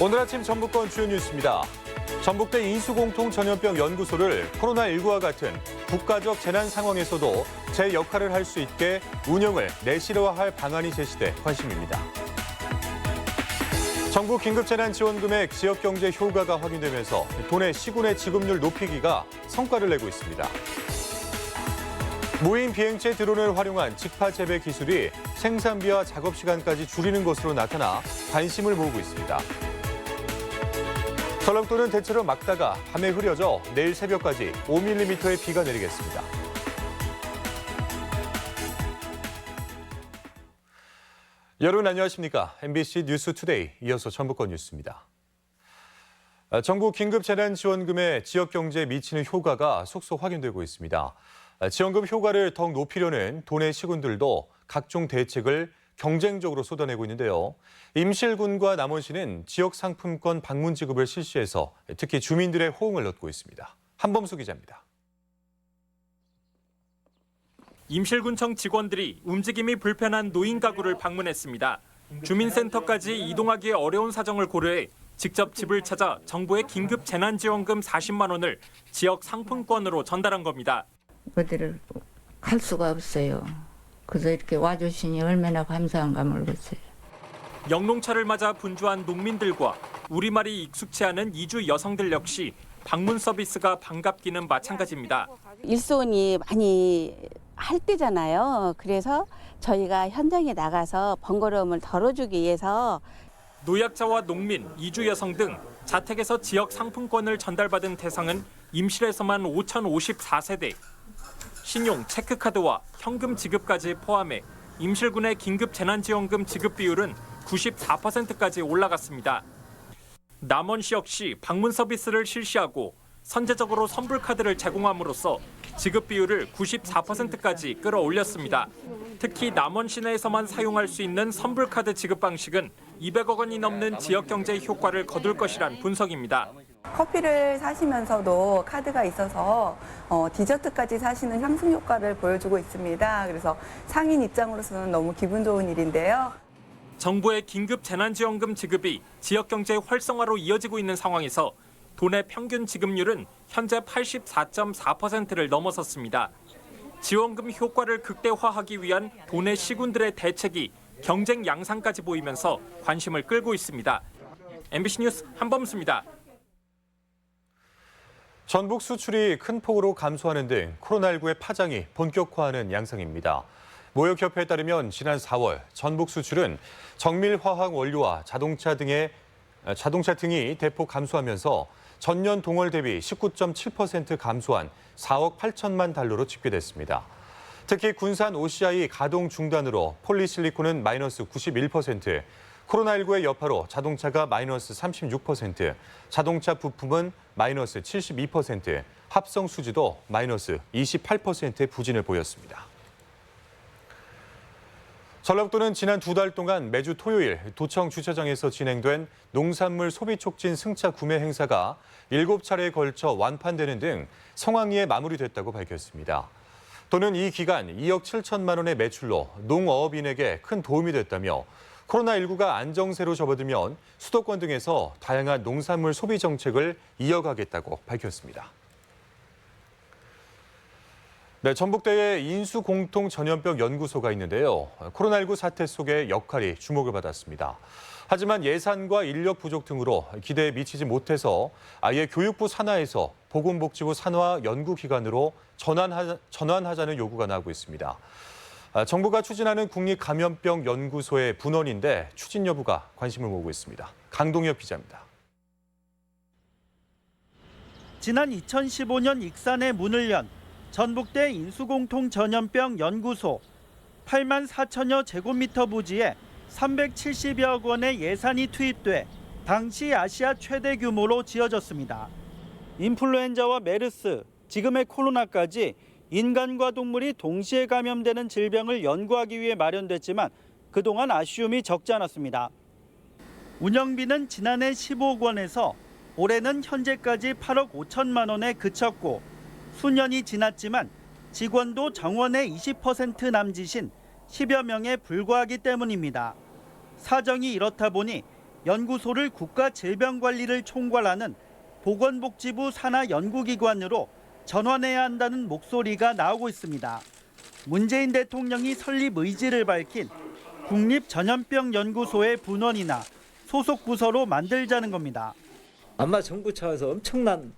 오늘 아침 전북권 주요 뉴스입니다. 전북대 인수공통전염병 연구소를 코로나19와 같은 국가적 재난 상황에서도 제 역할을 할 수 있게 운영을 내실화할 방안이 제시돼 관심입니다. 정부 긴급재난지원금의 지역경제 효과가 확인되면서 도내 시군의 지급률 높이기가 성과를 내고 있습니다. 무인 비행체 드론을 활용한 직파 재배 기술이 생산비와 작업 시간까지 줄이는 것으로 나타나 관심을 모으고 있습니다. 전라도는 대체로 맑다가 밤에 흐려져 내일 새벽까지 5mm의 비가 내리겠습니다. 여러분 안녕하십니까? MBC 뉴스투데이 이어서 전북권 뉴스입니다. 정부 긴급재난지원금의 지역경제에 미치는 효과가 속속 확인되고 있습니다. 지원금 효과를 더욱 높이려는 도내 시군들도 각종 대책을 경쟁적으로 쏟아내고 있는데요. 임실군과 남원시는 지역 상품권 방문 지급을 실시해서 특히 주민들의 호응을 얻고 있습니다. 한범수 기자입니다. 임실군청 직원들이 움직임이 불편한 노인 가구를 방문했습니다. 주민센터까지 이동하기 어려운 사정을 고려해 직접 집을 찾아 정부의 긴급 재난지원금 40만 원을 지역 상품권으로 전달한 겁니다. 어디를 갈 수가 없어요. 그래서 이렇게 와주시니 얼마나 감사한가 모르겠어요. 영농철을 맞아 분주한 농민들과 우리말이 익숙치 않은 이주 여성들 역시 방문 서비스가 반갑기는 마찬가지입니다. 일손이 많이 할 때잖아요. 그래서 저희가 현장에 나가서 번거로움을 덜어주기 위해서 노약자와 농민, 이주 여성 등 자택에서 지역 상품권을 전달받은 대상은 임실에서만 5,054세대. 신용, 체크카드와 현금 지급까지 포함해 임실군의 긴급 재난지원금 지급 비율은 94%까지 올라갔습니다. 남원시 역시 방문 서비스를 실시하고 선제적으로 선불카드를 제공함으로써 지급 비율을 94%까지 끌어올렸습니다. 특히 남원 시내에서만 사용할 수 있는 선불카드 지급 방식은 200억 원이 넘는 지역 경제 효과를 거둘 것이란 분석입니다. 커피를 사시면서도 카드가 있어서 디저트까지 사시는 향수 효과를 보여주고 있습니다. 그래서 상인 입장으로서는 너무 기분 좋은 일인데요. 정부의 긴급 재난지원금 지급이 지역 경제 활성화로 이어지고 있는 상황에서 도내 평균 지급률은 현재 84.4%를 넘어섰습니다. 지원금 효과를 극대화하기 위한 도내 시군들의 대책이 경쟁 양상까지 보이면서 관심을 끌고 있습니다. MBC 뉴스 한범수입니다. 전북 수출이 큰 폭으로 감소하는 등 코로나19의 파장이 본격화하는 양상입니다. 모욕협회에 따르면 지난 4월 전북 수출은 정밀화학 원료와 자동차 등이 대폭 감소하면서 전년 동월 대비 19.7% 감소한 4억 8천만 달러로 집계됐습니다. 특히 군산 OCI 가동 중단으로 폴리실리콘은 마이너스 91%, 코로나19의 여파로 자동차가 마이너스 36%, 자동차 부품은 마이너스 72%, 합성 수지도 마이너스 28%의 부진을 보였습니다. 전라북도는 지난 2달 동안 매주 토요일 도청 주차장에서 진행된 농산물 소비 촉진 승차 구매 행사가 7차례에 걸쳐 완판되는 등 성황리에 마무리됐다고 밝혔습니다. 또는 이 기간 2억 7천만 원의 매출로 농어업인에게 큰 도움이 됐다며 코로나19가 안정세로 접어들면 수도권 등에서 다양한 농산물 소비 정책을 이어가겠다고 밝혔습니다. 네, 전북대에 인수공통전염병 연구소가 있는데요. 코로나19 사태 속의 역할이 주목을 받았습니다. 하지만 예산과 인력 부족 등으로 기대에 미치지 못해서 아예 교육부 산하에서 보건복지부 산하 연구기관으로 전환하자는 요구가 나오고 있습니다. 정부가 추진하는 국립감염병 연구소의 분원인데 추진 여부가 관심을 모으고 있습니다. 강동엽 기자입니다. 지난 2015년 익산에 문을 연 전북대 인수공통전염병 연구소 8만 4천여 제곱미터 부지에 370여억 원의 예산이 투입돼 당시 아시아 최대 규모로 지어졌습니다. 인플루엔자와 메르스, 지금의 코로나까지 인간과 동물이 동시에 감염되는 질병을 연구하기 위해 마련됐지만 그동안 아쉬움이 적지 않았습니다. 운영비는 지난해 15억 원에서 올해는 현재까지 8억 5천만 원에 그쳤고 수년이 지났지만 직원도 정원의 20% 남짓인 10여 명에 불과하기 때문입니다. 사정이 이렇다 보니 연구소를 국가질병관리를 총괄하는 보건복지부 산하 연구기관으로 전환해야 한다는 목소리가 나오고 있습니다. 문재인 대통령이 설립 의지를 밝힌 국립전염병연구소의 분원이나 소속 부서로 만들자는 겁니다. 아마 정부 차원에서 엄청난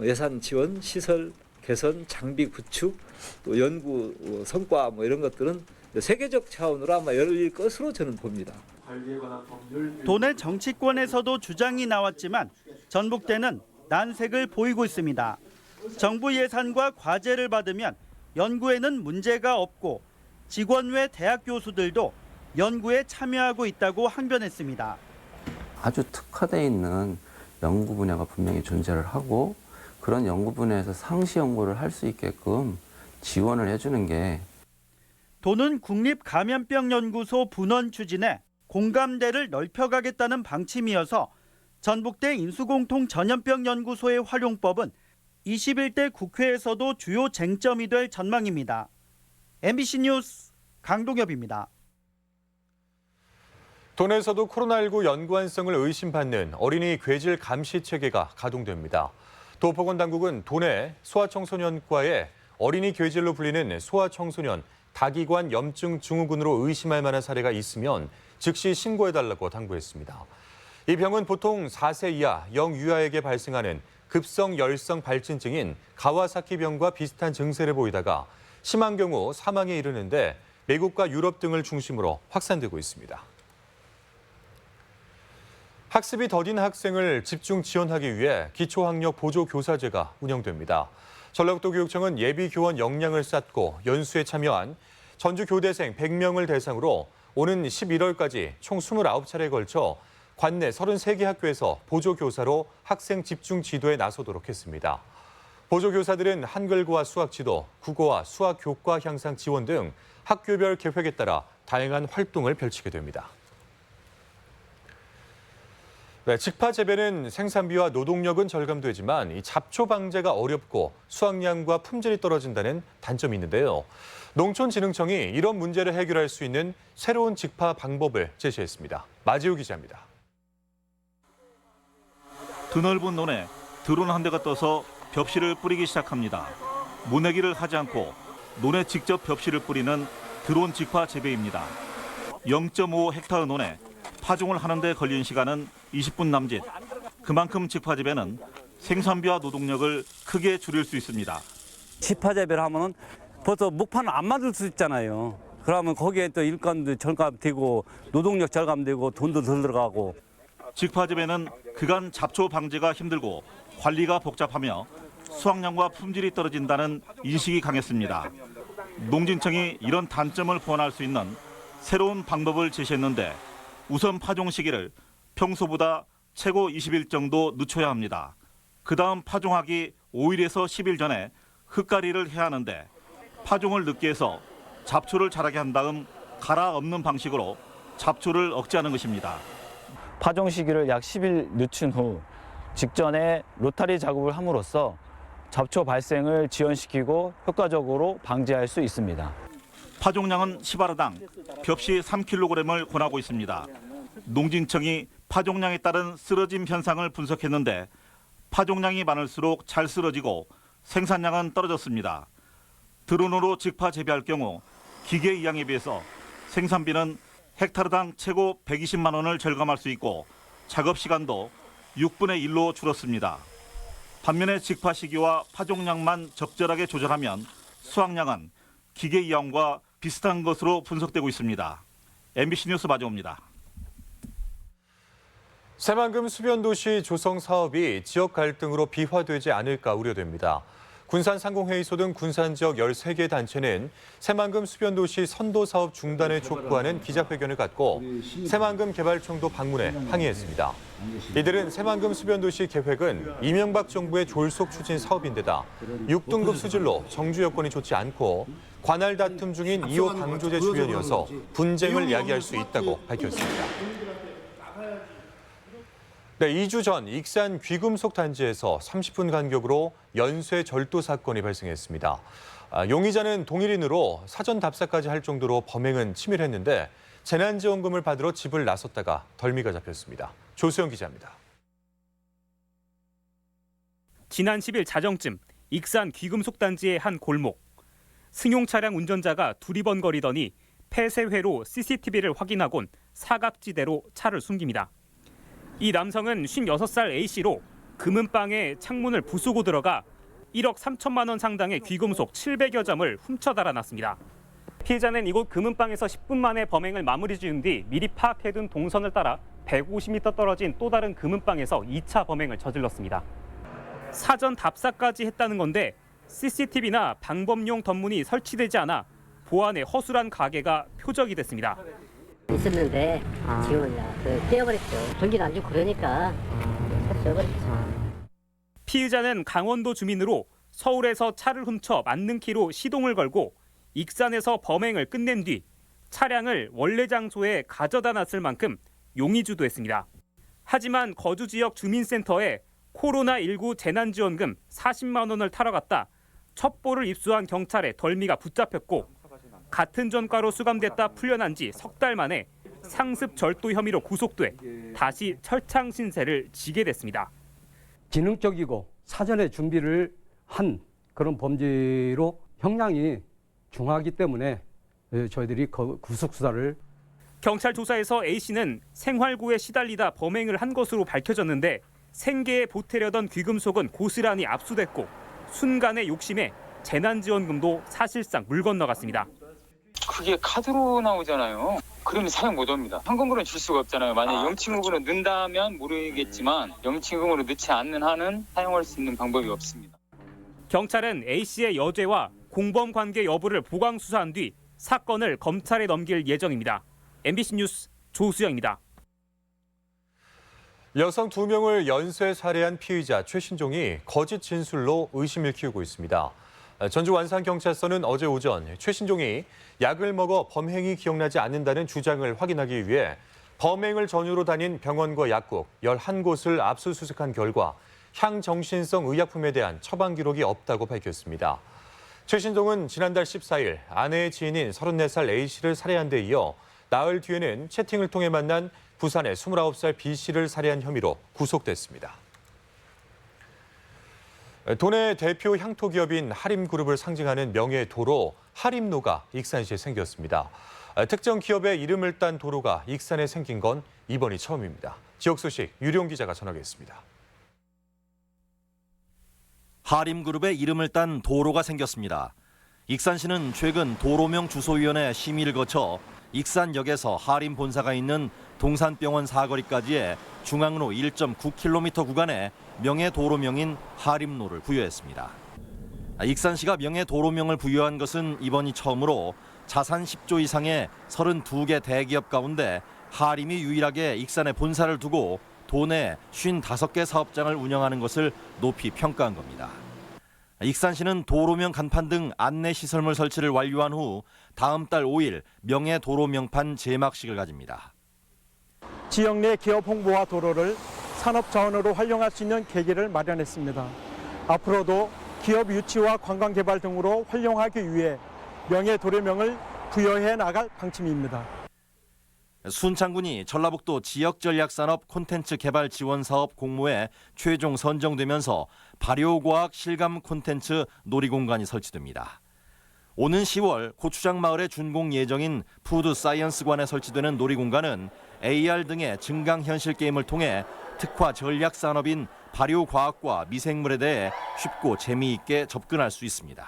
예산 지원, 시설 개선, 장비 구축, 또 연구 성과 이런 것들은 세계적 차원으로 아마 열릴 것으로 저는 봅니다. 도내 정치권에서도 주장이 나왔지만 전북대는 난색을 보이고 있습니다. 정부 예산과 과제를 받으면 연구에는 문제가 없고 직원 외 대학 교수들도 연구에 참여하고 있다고 항변했습니다. 아주 특화되어 있는 연구 분야가 분명히 존재를 하고 그런 연구 분야에서 상시 연구를 할 수 있게끔 지원을 해주는 게 도는 국립감염병연구소 분원 추진에 공감대를 넓혀가겠다는 방침이어서 전북대 인수공통 전염병연구소의 활용법은 21대 국회에서도 주요 쟁점이 될 전망입니다. MBC 뉴스 강동엽입니다. 도내에서도 코로나19 연관성을 의심받는 어린이 궤질 감시 체계가 가동됩니다. 도보건당국은 도내 소아청소년과에 어린이 궤질로 불리는 소아청소년 다기관 염증 증후군으로 의심할 만한 사례가 있으면 즉시 신고해달라고 당부했습니다. 이 병은 보통 4세 이하 영유아에게 발생하는 급성 열성 발진증인 가와사키병과 비슷한 증세를 보이다가 심한 경우 사망에 이르는데 미국과 유럽 등을 중심으로 확산되고 있습니다. 학습이 더딘 학생을 집중 지원하기 위해 기초학력 보조교사제가 운영됩니다. 전라북도 교육청은 예비교원 역량을 쌓고 연수에 참여한 전주교대생 100명을 대상으로 오는 11월까지 총 29차례에 걸쳐 관내 33개 학교에서 보조교사로 학생 집중 지도에 나서도록 했습니다. 보조교사들은 한글과 수학 지도, 국어와 수학 교과 향상 지원 등 학교별 계획에 따라 다양한 활동을 펼치게 됩니다. 네, 직파 재배는 생산비와 노동력은 절감되지만 이 잡초 방제가 어렵고 수확량과 품질이 떨어진다는 단점이 있는데요. 농촌진흥청이 이런 문제를 해결할 수 있는 새로운 직파 방법을 제시했습니다. 마지우 기자입니다. 드넓은 논에 드론 한 대가 떠서 벽실을 뿌리기 시작합니다. 모내기를 하지 않고 논에 직접 벽실을 뿌리는 드론 직파 재배입니다. 0.5헥타르 논에 파종을 하는 데 걸린 시간은 20분 남짓. 그만큼 직파 재배는 생산비와 노동력을 크게 줄일 수 있습니다. 직파 재배를 하면은 벌써 목판을 안 만들 수 있잖아요. 그러면 거기에 또 일감도 절감되고 노동력 절감되고 돈도 덜 들어가고. 직파 재배는 그간 잡초 방제가 힘들고 관리가 복잡하며 수확량과 품질이 떨어진다는 인식이 강했습니다. 농진청이 이런 단점을 보완할 수 있는 새로운 방법을 제시했는데 우선 파종 시기를 평소보다 최고 20일 정도 늦춰야 합니다. 그다음 파종하기 5일에서 10일 전에 흙가리를 해야 하는데 파종을 늦게 해서 잡초를 자라게 한 다음 갈아엎는 방식으로 잡초를 억제하는 것입니다. 파종 시기를 약 10일 늦춘 후 직전에 로타리 작업을 함으로써 잡초 발생을 지연시키고 효과적으로 방지할 수 있습니다. 파종량은 10아르당 벽시 3kg을 권하고 있습니다. 농진청이 파종량에 따른 쓰러짐 현상을 분석했는데 파종량이 많을수록 잘 쓰러지고 생산량은 떨어졌습니다. 드론으로 직파 재배할 경우 기계 이양에 비해서 생산비는 헥타르당 최고 120만 원을 절감할 수 있고 작업 시간도 6분의 1로 줄었습니다. 반면에 직파 시기와 파종량만 적절하게 조절하면 수확량은 기계 이양과 비슷한 것으로 분석되고 있습니다. MBC 뉴스 마지오입니다. 새만금 수변도시 조성 사업이 지역 갈등으로 비화되지 않을까 우려됩니다. 군산 상공회의소 등 군산 지역 13개 단체는 새만금 수변도시 선도 사업 중단을 촉구하는 기자회견을 갖고 새만금 개발청도 방문해 항의했습니다. 이들은 새만금 수변도시 계획은 이명박 정부의 졸속 추진 사업인데다 6등급 수질로 정주 여건이 좋지 않고 관할 다툼 중인 2호 방조제 주변이어서 분쟁을 야기할 수 있다고 밝혔습니다. 네, 2주 전 익산 귀금속 단지에서 30분 간격으로 연쇄 절도 사건이 발생했습니다. 용의자는 동일인으로 사전 답사까지 할 정도로 범행은 치밀했는데 재난지원금을 받으러 집을 나섰다가 덜미가 잡혔습니다. 조수영 기자입니다. 지난 10일 자정쯤 익산 귀금속 단지의 한 골목. 승용 차량 운전자가 두리번거리더니 폐쇄회로 CCTV를 확인하곤 사각지대로 차를 숨깁니다. 이 남성은 56살 A씨로 금은방에 창문을 부수고 들어가 1억 3천만 원 상당의 귀금속 700여 점을 훔쳐 달아났습니다. 피해자는 이곳 금은방에서 10분 만에 범행을 마무리 지은 뒤 미리 파악해둔 동선을 따라 150m 떨어진 또 다른 금은방에서 2차 범행을 저질렀습니다. 사전 답사까지 했다는 건데 CCTV나 방범용 덧문이 설치되지 않아 보안에 허술한 가게가 표적이 됐습니다. 있었는데 지금 떼어버렸죠. 전기도 안 주고 그러니까 떼어버렸죠. 피의자는 강원도 주민으로 서울에서 차를 훔쳐 만능키로 시동을 걸고 익산에서 범행을 끝낸 뒤 차량을 원래 장소에 가져다 놨을 만큼 용의주도했습니다. 하지만 거주 지역 주민센터에 코로나19 재난지원금 40만 원을 타러 갔다 첩보를 입수한 경찰에 덜미가 붙잡혔고 같은 전과로 수감됐다 풀려난 지 석 달 만에 상습 절도 혐의로 구속돼 다시 철창 신세를 지게 됐습니다. 지능적이고 사전에 준비를 한 그런 범죄로 형량이 중하기 때문에 저희들이 구속 수사를. 경찰 조사에서 A씨는 생활고에 시달리다 범행을 한 것으로 밝혀졌는데 생계에 보태려던 귀금속은 고스란히 압수됐고 순간의 욕심에 재난지원금도 사실상 물 건너갔습니다. 그게 카드로 나오잖아요. 그러면 사용 못합니다. 현금으로는 줄 수가 없잖아요. 만약에 영치금으로 넣는다면 모르겠지만 영치금으로 넣지 않는 한은 사용할 수 있는 방법이 없습니다. 경찰은 A씨의 여죄와 공범 관계 여부를 보강 수사한 뒤 사건을 검찰에 넘길 예정입니다. MBC 뉴스 조수영입니다. 여성 2명을 연쇄 살해한 피의자 최신종이 거짓 진술로 의심을 키우고 있습니다. 전주 완산경찰서는 어제 오전 최신종이 약을 먹어 범행이 기억나지 않는다는 주장을 확인하기 위해 범행을 전유로 다닌 병원과 약국 11곳을 압수수색한 결과 향정신성 의약품에 대한 처방 기록이 없다고 밝혔습니다. 최신종은 지난달 14일 아내의 지인인 34살 A씨를 살해한 데 이어 나흘 뒤에는 채팅을 통해 만난 부산의 29살 B씨를 살해한 혐의로 구속됐습니다. 도내 대표 향토기업인 하림그룹을 상징하는 명예도로 하림로가 익산시에 생겼습니다. 특정 기업의 이름을 딴 도로가 익산에 생긴 건 이번이 처음입니다. 지역 소식 유룡 기자가 전하겠습니다. 하림그룹의 이름을 딴 도로가 생겼습니다. 익산시는 최근 도로명 주소위원회 심의를 거쳐 익산역에서 하림 본사가 있는 동산병원 사거리까지의 중앙로 1.9km 구간에 명예도로명인 하림로를 부여했습니다. 익산시가 명예도로명을 부여한 것은 이번이 처음으로 자산 10조 이상의 32개 대기업 가운데 하림이 유일하게 익산에 본사를 두고 도내 55개 사업장을 운영하는 것을 높이 평가한 겁니다. 익산시는 도로명 간판 등 안내시설물 설치를 완료한 후 다음 달 5일 명예도로명판 제막식을 가집니다. 지역 내 기업 홍보와 도로를 산업 자원으로 활용할 수 있는 계기를 마련했습니다. 앞으로도 기업 유치와 관광 개발 등으로 활용하기 위해 명예도로명을 부여해 나갈 방침입니다. 순창군이 전라북도 지역전략산업 콘텐츠 개발 지원 사업 공모에 최종 선정되면서 발효과학 실감 콘텐츠 놀이공간이 설치됩니다. 오는 10월 고추장 마을에 준공 예정인 푸드사이언스관에 설치되는 놀이공간은 AR 등의 증강현실 게임을 통해 특화 전략산업인 발효과학과 미생물에 대해 쉽고 재미있게 접근할 수 있습니다.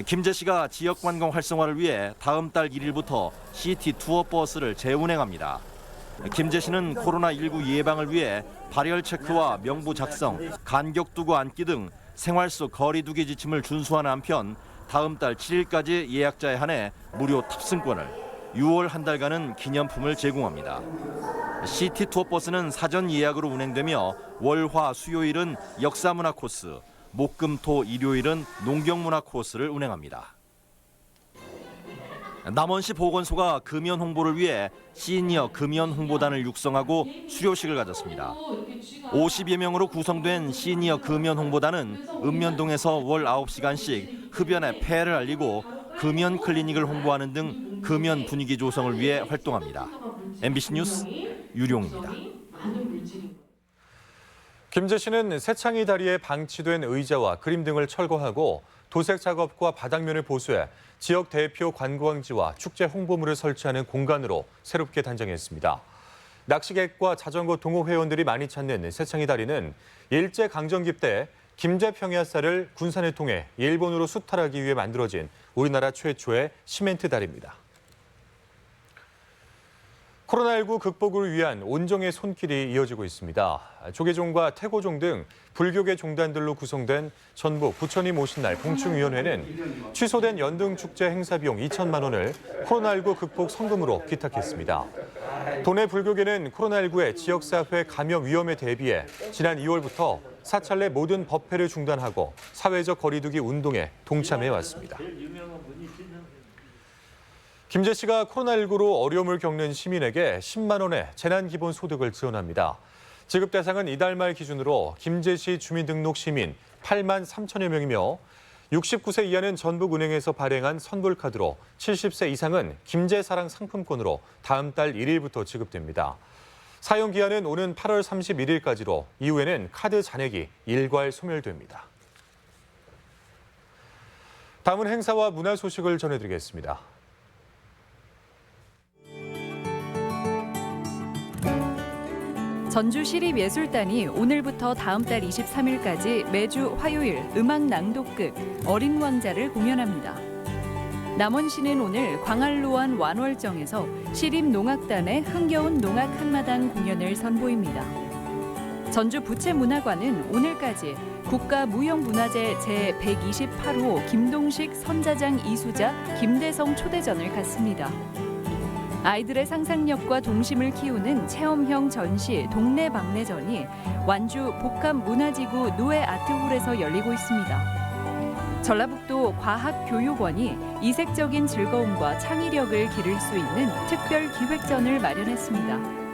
김제시가 지역관광 활성화를 위해 다음 달 1일부터 시티 투어 버스를 재운행합니다. 김제시는 코로나19 예방을 위해 발열 체크와 명부 작성, 간격 두고 앉기 등 생활 속 거리 두기 지침을 준수하는 한편 다음 달 7일까지 예약자에 한해 무료 탑승권을, 6월 한 달간은 기념품을 제공합니다. 시티 투어 버스는 사전 예약으로 운행되며 월, 화, 수요일은 역사문화 코스, 목, 금, 토, 일요일은 농경문화 코스를 운행합니다. 남원시 보건소가 금연 홍보를 위해 시니어 금연 홍보단을 육성하고 수료식을 가졌습니다. 50여 명으로 구성된 시니어 금연 홍보단은 읍면동에서 월 9시간씩 흡연의 폐해를 알리고 금연 클리닉을 홍보하는 등 금연 분위기 조성을 위해 활동합니다. MBC 뉴스 유룡입니다. 김제 씨는 새창이 다리에 방치된 의자와 그림 등을 철거하고 도색 작업과 바닥면을 보수해 지역 대표 관광지와 축제 홍보물을 설치하는 공간으로 새롭게 단장했습니다. 낚시객과 자전거 동호 회원들이 많이 찾는 새창이 다리는 일제강점기 때 김제 평야쌀을 군산을 통해 일본으로 수탈하기 위해 만들어진 우리나라 최초의 시멘트 다리입니다. 코로나19 극복을 위한 온정의 손길이 이어지고 있습니다. 조계종과 태고종 등 불교계 종단들로 구성된 전북 부처님 오신 날 봉충위원회는 취소된 연등축제 행사 비용 2천만 원을 코로나19 극복 성금으로 기탁했습니다. 도내 불교계는 코로나19의 지역사회 감염 위험에 대비해 지난 2월부터 사찰내 모든 법회를 중단하고 사회적 거리두기 운동에 동참해 왔습니다. 김제 씨가 코로나19로 어려움을 겪는 시민에게 10만 원의 재난기본소득을 지원합니다. 지급 대상은 이달 말 기준으로 김제시 주민등록 시민 8만 3천여 명이며 69세 이하는 전북은행에서 발행한 선불카드로 70세 이상은 김제사랑 상품권으로 다음 달 1일부터 지급됩니다. 사용 기한은 오는 8월 31일까지로 이후에는 카드 잔액이 일괄 소멸됩니다. 다음은 행사와 문화 소식을 전해드리겠습니다. 전주시립예술단이 오늘부터 다음 달 23일까지 매주 화요일 음악 낭독극 어린 왕자를 공연합니다. 남원시는 오늘 광안로원 완월정에서 시립농악단의 흥겨운 농악 한마당 공연을 선보입니다. 전주 부채문화관은 오늘까지 국가무형문화재 제128호 김동식 선자장 이수자 김대성 초대전을 갖습니다. 아이들의 상상력과 동심을 키우는 체험형 전시 동네방네전이 완주 복합문화지구 노예아트홀에서 열리고 있습니다. 전라북도 과학교육원이 이색적인 즐거움과 창의력을 기를 수 있는 특별 기획전을 마련했습니다.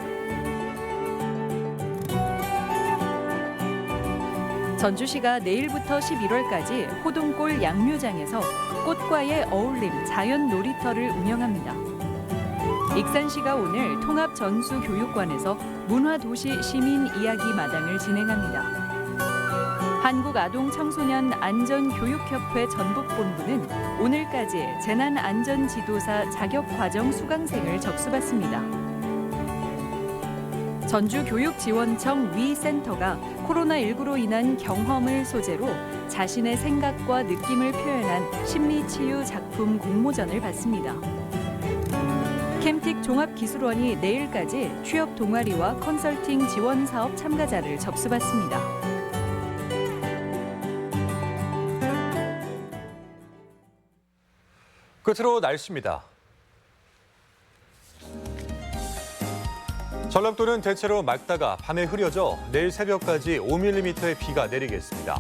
전주시가 내일부터 11월까지 호동골 양묘장에서 꽃과의 어울림 자연 놀이터를 운영합니다. 익산시가 오늘 통합전수교육관에서 문화도시 시민 이야기 마당을 진행합니다. 한국아동청소년 안전교육협회 전북본부는 오늘까지 재난안전지도사 자격과정 수강생을 접수받습니다. 전주교육지원청 위센터가 코로나19로 인한 경험을 소재로 자신의 생각과 느낌을 표현한 심리치유 작품 공모전을 받습니다. 캠틱 종합기술원이 내일까지 취업 동아리와 컨설팅 지원 사업 참가자를 접수받습니다. 끝으로 날씨입니다. 전라북도는 대체로 맑다가 밤에 흐려져 내일 새벽까지 5mm의 비가 내리겠습니다.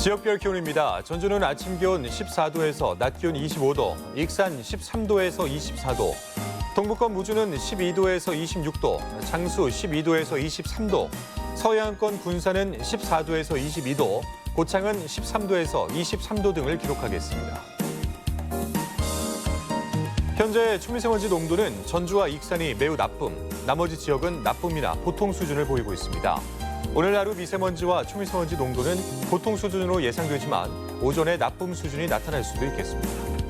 지역별 기온입니다. 전주는 아침 기온 14도에서 낮 기온 25도, 익산 13도에서 24도, 동북권 무주는 12도에서 26도, 장수 12도에서 23도, 서해안권 군산은 14도에서 22도, 고창은 13도에서 23도 등을 기록하겠습니다. 현재 초미세먼지 농도는 전주와 익산이 매우 나쁨, 나머지 지역은 나쁨이나 보통 수준을 보이고 있습니다. 오늘 하루 미세먼지와 초미세먼지 농도는 보통 수준으로 예상되지만 오전에 나쁨 수준이 나타날 수도 있겠습니다.